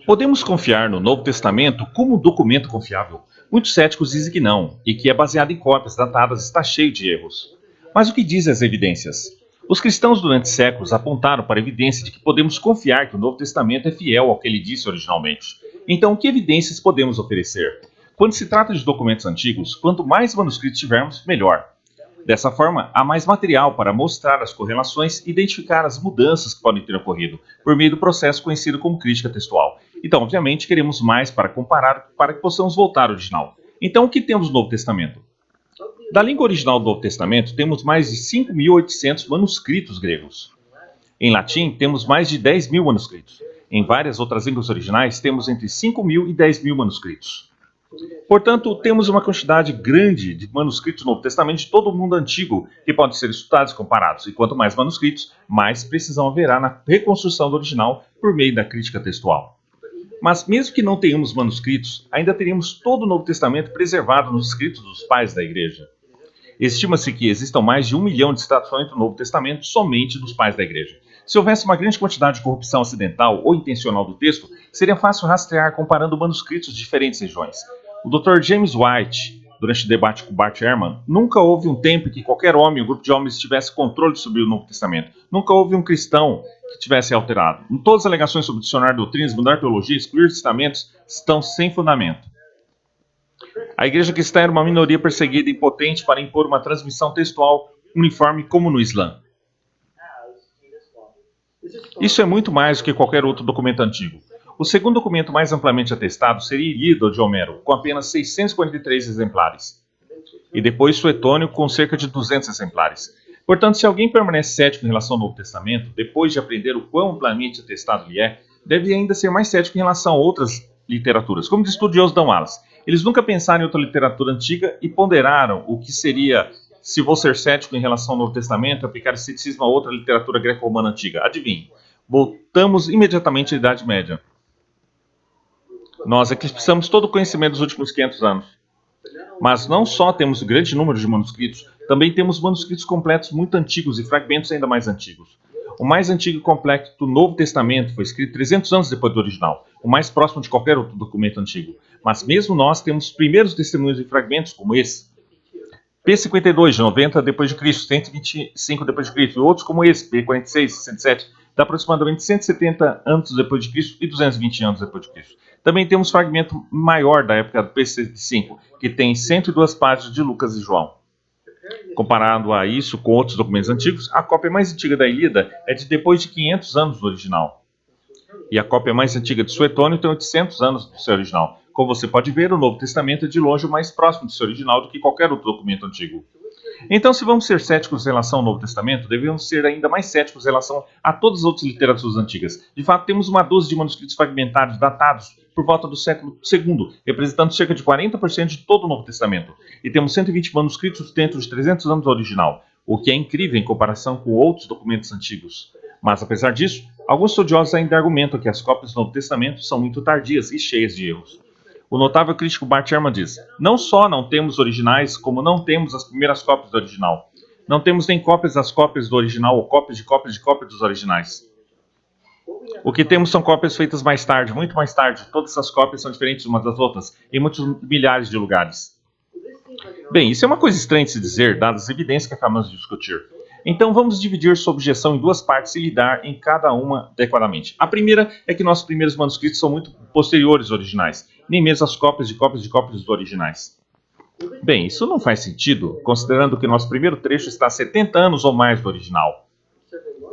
Podemos confiar no Novo Testamento como um documento confiável? Muitos céticos dizem que não, e que é baseado em cópias datadas e está cheio de erros. Mas o que dizem as evidências? Os cristãos durante séculos apontaram para a evidência de que podemos confiar que o Novo Testamento é fiel ao que ele disse originalmente. Então, que evidências podemos oferecer? Quando se trata de documentos antigos, quanto mais manuscritos tivermos, melhor. Dessa forma, há mais material para mostrar as correlações e identificar as mudanças que podem ter ocorrido, por meio do processo conhecido como crítica textual. Então, obviamente, queremos mais para comparar para que possamos voltar ao original. Então, o que temos no Novo Testamento? Da língua original do Novo Testamento, temos mais de 5.800 manuscritos gregos. Em latim, temos mais de 10.000 manuscritos. Em várias outras línguas originais, temos entre 5.000 e 10.000 manuscritos. Portanto, temos uma quantidade grande de manuscritos no Novo Testamento de todo o mundo antigo que podem ser estudados e comparados. E quanto mais manuscritos, mais precisão haverá na reconstrução do original por meio da crítica textual. Mas mesmo que não tenhamos manuscritos, ainda teríamos todo o Novo Testamento preservado nos escritos dos pais da Igreja. Estima-se que existam mais de 1 milhão de citações do Novo Testamento somente dos pais da Igreja. Se houvesse uma grande quantidade de corrupção acidental ou intencional do texto, seria fácil rastrear comparando manuscritos de diferentes regiões. O Dr. James White, durante o debate com Bart Ehrman, nunca houve um tempo em que qualquer homem ou grupo de homens tivesse controle sobre o Novo Testamento. Nunca houve um cristão que tivesse alterado. Todas as alegações sobre adicionar doutrinas, mudar teologia, excluir testamentos estão sem fundamento. A igreja cristã era uma minoria perseguida e impotente para impor uma transmissão textual uniforme como no Islã. Isso é muito mais do que qualquer outro documento antigo. O segundo documento mais amplamente atestado seria Ilíada de Homero, com apenas 643 exemplares. E depois Suetônio, com cerca de 200 exemplares. Portanto, se alguém permanece cético em relação ao Novo Testamento, depois de aprender o quão amplamente atestado ele é, deve ainda ser mais cético em relação a outras literaturas, como os estudiosos Dan Wallace. Eles nunca pensaram em outra literatura antiga e ponderaram o que seria, se vou ser cético em relação ao Novo Testamento, aplicar ceticismo a outra literatura greco-romana antiga. Adivinhe, voltamos imediatamente à Idade Média. Nós eclipsamos todo o conhecimento dos últimos 500 anos. Mas não só temos um grande número de manuscritos, também temos manuscritos completos muito antigos e fragmentos ainda mais antigos. O mais antigo e completo do Novo Testamento foi escrito 300 anos depois do original, o mais próximo de qualquer outro documento antigo. Mas mesmo nós temos primeiros testemunhos de fragmentos como esse. P52, de 90 d.C., 125 d.C., e outros como esse, P46, 67, de aproximadamente 170 anos depois de Cristo e 220 anos depois de Cristo. Também temos fragmento maior da época do P65, que tem 102 páginas de Lucas e João. Comparado a isso com outros documentos antigos, a cópia mais antiga da Ilíada é de depois de 500 anos do original. E a cópia mais antiga de Suetônio tem 800 anos do seu original. Como você pode ver, o Novo Testamento é de longe o mais próximo do seu original do que qualquer outro documento antigo. Então, se vamos ser céticos em relação ao Novo Testamento, devemos ser ainda mais céticos em relação a todas as outras literaturas antigas. De fato, temos uma dúzia de manuscritos fragmentários datados por volta do século II, representando cerca de 40% de todo o Novo Testamento. E temos 120 manuscritos dentro de 300 anos do original, o que é incrível em comparação com outros documentos antigos. Mas, apesar disso, alguns estudiosos ainda argumentam que as cópias do Novo Testamento são muito tardias e cheias de erros. O notável crítico Bart Ehrman diz: não só não temos originais, como não temos as primeiras cópias do original. Não temos nem cópias das cópias do original ou cópias de cópia dos originais. O que temos são cópias feitas mais tarde, muito mais tarde. Todas essas cópias são diferentes umas das outras, em muitos milhares de lugares. Bem, isso é uma coisa estranha de se dizer, dadas as evidências que acabamos de discutir. Então vamos dividir sua objeção em duas partes e lidar em cada uma adequadamente. A primeira é que nossos primeiros manuscritos são muito posteriores aos originais, nem mesmo as cópias dos originais. Bem, isso não faz sentido, considerando que nosso primeiro trecho está a 70 anos ou mais do original.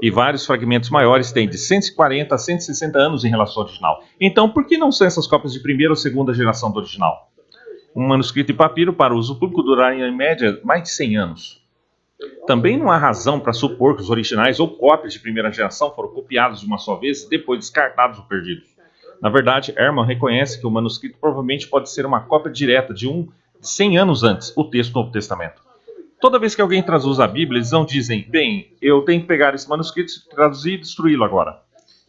E vários fragmentos maiores têm de 140 a 160 anos em relação ao original. Então, por que não são essas cópias de primeira ou segunda geração do original? Um manuscrito em papiro para uso público duraria em média mais de 100 anos. Também não há razão para supor que os originais ou cópias de primeira geração foram copiados de uma só vez e depois descartados ou perdidos. Na verdade, Ehrman reconhece que o manuscrito provavelmente pode ser uma cópia direta de 100 anos antes, o texto do Novo Testamento. Toda vez que alguém traduz a Bíblia, eles não dizem: bem, eu tenho que pegar esse manuscrito, traduzir e destruí-lo agora.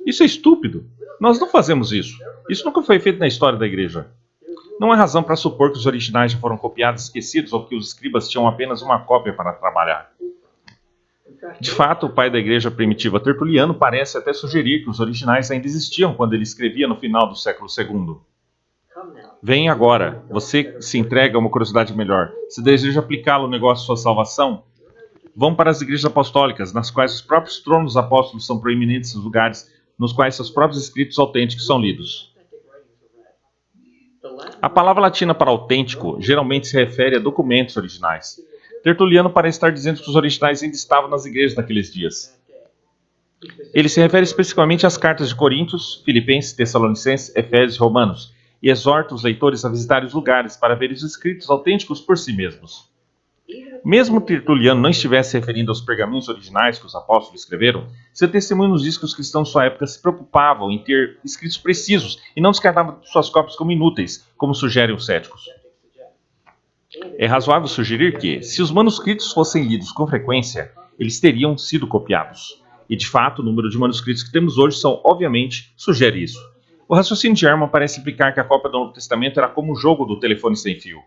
Isso é estúpido. Nós não fazemos isso. Isso nunca foi feito na história da igreja. Não há razão para supor que os originais já foram copiados e esquecidos ou que os escribas tinham apenas uma cópia para trabalhar. De fato, o pai da igreja primitiva Tertuliano parece até sugerir que os originais ainda existiam quando ele escrevia no final do século II. Vem agora, você se entrega a uma curiosidade melhor. Se deseja aplicá-lo no negócio de sua salvação, vão para as igrejas apostólicas, nas quais os próprios tronos dos apóstolos são proeminentes lugares, nos quais seus próprios escritos autênticos são lidos. A palavra latina para autêntico geralmente se refere a documentos originais. Tertuliano parece estar dizendo que os originais ainda estavam nas igrejas naqueles dias. Ele se refere especificamente às cartas de Coríntios, Filipenses, Tessalonicenses, Efésios e Romanos, e exorta os leitores a visitar os lugares para ver os escritos autênticos por si mesmos. Mesmo Tertuliano não estivesse se referindo aos pergaminhos originais que os apóstolos escreveram, seu testemunho nos diz que os cristãos de sua época se preocupavam em ter escritos precisos e não descartavam suas cópias como inúteis, como sugerem os céticos. É razoável sugerir que, se os manuscritos fossem lidos com frequência, eles teriam sido copiados. E, de fato, o número de manuscritos que temos hoje obviamente, sugere isso. O raciocínio de Ehrman parece implicar que a cópia do Novo Testamento era como o jogo do telefone sem fio,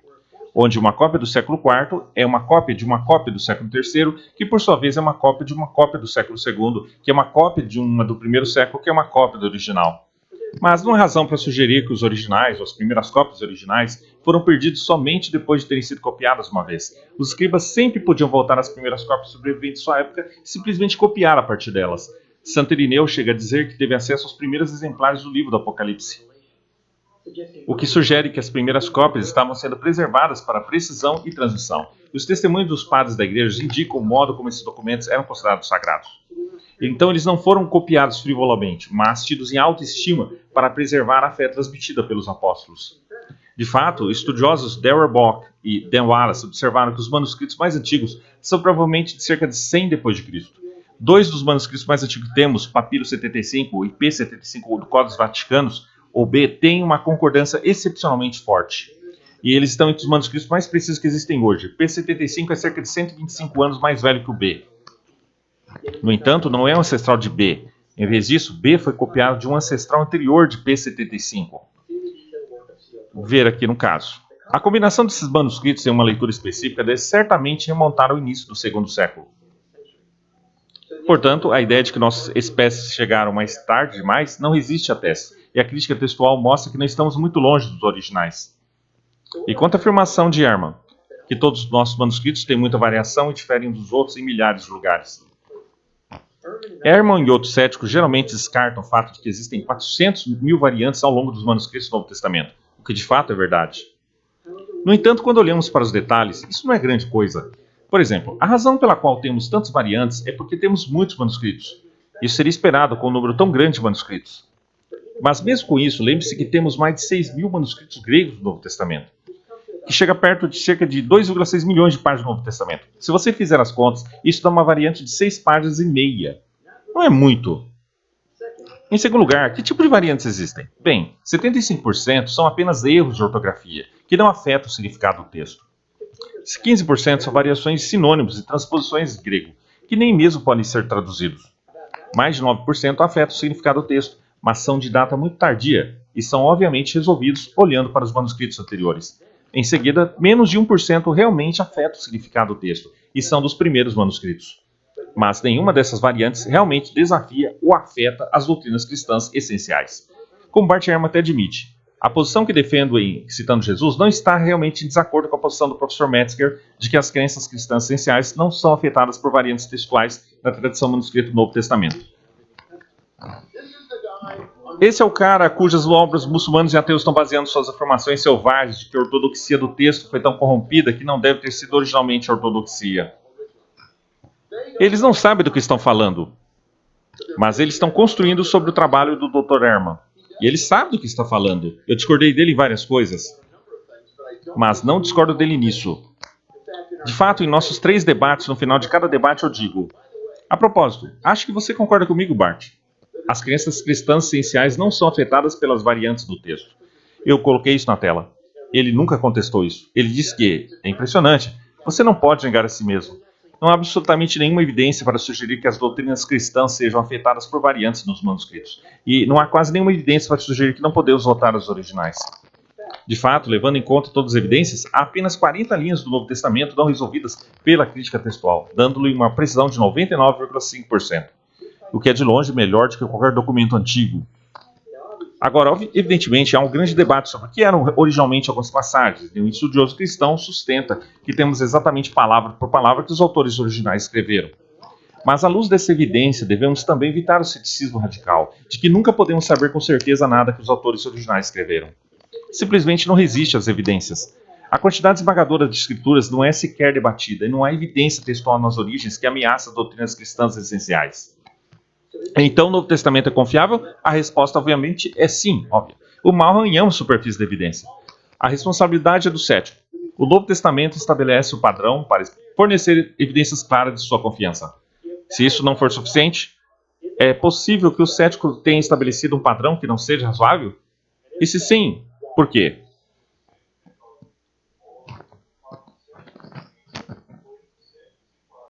onde uma cópia do século IV é uma cópia de uma cópia do século III, que por sua vez é uma cópia de uma cópia do século II, que é uma cópia de uma do primeiro século, que é uma cópia do original. Mas não há razão para sugerir que os originais, ou as primeiras cópias originais, foram perdidos somente depois de terem sido copiadas uma vez. Os escribas sempre podiam voltar às primeiras cópias sobreviventes de sua época e simplesmente copiar a partir delas. Santo Irineu chega a dizer que teve acesso aos primeiros exemplares do livro do Apocalipse, o que sugere que as primeiras cópias estavam sendo preservadas para precisão e transmissão. E os testemunhos dos padres da igreja indicam o modo como esses documentos eram considerados sagrados. Então eles não foram copiados frivolamente, mas tidos em alta estima para preservar a fé transmitida pelos apóstolos. De fato, estudiosos Darrell Bock e Dan Wallace observaram que os manuscritos mais antigos são provavelmente de cerca de 100 d.C. Dois dos manuscritos mais antigos que temos, Papiro 75 e P75 do Código Vaticanos, ou B, têm uma concordância excepcionalmente forte. E eles estão entre os manuscritos mais precisos que existem hoje. P75 é cerca de 125 anos mais velho que o B. No entanto, não é um ancestral de B. Em vez disso, B foi copiado de um ancestral anterior de P75. Vou ver aqui no caso. A combinação desses manuscritos em uma leitura específica deve certamente remontar ao início do segundo século. Portanto, a ideia de que nossas espécies chegaram mais tarde demais não resiste à tese, e a crítica textual mostra que não estamos muito longe dos originais. E quanto à afirmação de Ehrman, que todos os nossos manuscritos têm muita variação e diferem dos outros em milhares de lugares. Ehrman e outros céticos geralmente descartam o fato de que existem 400 mil variantes ao longo dos manuscritos do Novo Testamento, o que de fato é verdade. No entanto, quando olhamos para os detalhes, isso não é grande coisa. Por exemplo, a razão pela qual temos tantas variantes é porque temos muitos manuscritos. Isso seria esperado com um número tão grande de manuscritos. Mas mesmo com isso, lembre-se que temos mais de 6 mil manuscritos gregos do Novo Testamento, que chega perto de cerca de 2,6 milhões de páginas do Novo Testamento. Se você fizer as contas, isso dá uma variante de 6 páginas e meia. Não é muito. Em segundo lugar, que tipo de variantes existem? Bem, 75% são apenas erros de ortografia, que não afetam o significado do texto. 15% são variações de sinônimos e transposições grego, que nem mesmo podem ser traduzidos. Mais de 9% afetam o significado do texto, mas são de data muito tardia e são obviamente resolvidos olhando para os manuscritos anteriores. Em seguida, menos de 1% realmente afeta o significado do texto e são dos primeiros manuscritos. Mas nenhuma dessas variantes realmente desafia ou afeta as doutrinas cristãs essenciais. Como Bart Ehrman até admite, a posição que defendo citando Jesus não está realmente em desacordo com a posição do professor Metzger de que as crenças cristãs essenciais não são afetadas por variantes textuais da tradição manuscrita do Novo Testamento. Esse é o cara cujas obras muçulmanos e ateus estão baseando suas afirmações selvagens de que a ortodoxia do texto foi tão corrompida que não deve ter sido originalmente a ortodoxia. Eles não sabem do que estão falando, mas eles estão construindo sobre o trabalho do Dr. Ehrman. E ele sabe do que está falando. Eu discordei dele em várias coisas, mas não discordo dele nisso. De fato, em nossos 3 debates, no final de cada debate eu digo: a propósito, acho que você concorda comigo, Bart. As crenças cristãs essenciais não são afetadas pelas variantes do texto. Eu coloquei isso na tela. Ele nunca contestou isso. Ele disse que, é impressionante, você não pode negar a si mesmo. Não há absolutamente nenhuma evidência para sugerir que as doutrinas cristãs sejam afetadas por variantes nos manuscritos. E não há quase nenhuma evidência para sugerir que não podemos voltar aos originais. De fato, levando em conta todas as evidências, há apenas 40 linhas do Novo Testamento não resolvidas pela crítica textual, dando-lhe uma precisão de 99,5%, o que é de longe melhor do que qualquer documento antigo. Agora, evidentemente, há um grande debate sobre o que eram originalmente algumas passagens, e um estudioso cristão sustenta que temos exatamente palavra por palavra que os autores originais escreveram. Mas, à luz dessa evidência, devemos também evitar o ceticismo radical, de que nunca podemos saber com certeza nada que os autores originais escreveram. Simplesmente não resiste às evidências. A quantidade esmagadora de escrituras não é sequer debatida, e não há evidência textual nas origens que ameaça as doutrinas cristãs essenciais. Então, o Novo Testamento é confiável? A resposta, obviamente, é sim, óbvio. O mal arranhamos a superfície da evidência. A responsabilidade é do cético. O Novo Testamento estabelece o padrão para fornecer evidências claras de sua confiança. Se isso não for suficiente, é possível que o cético tenha estabelecido um padrão que não seja razoável? E se sim, por quê?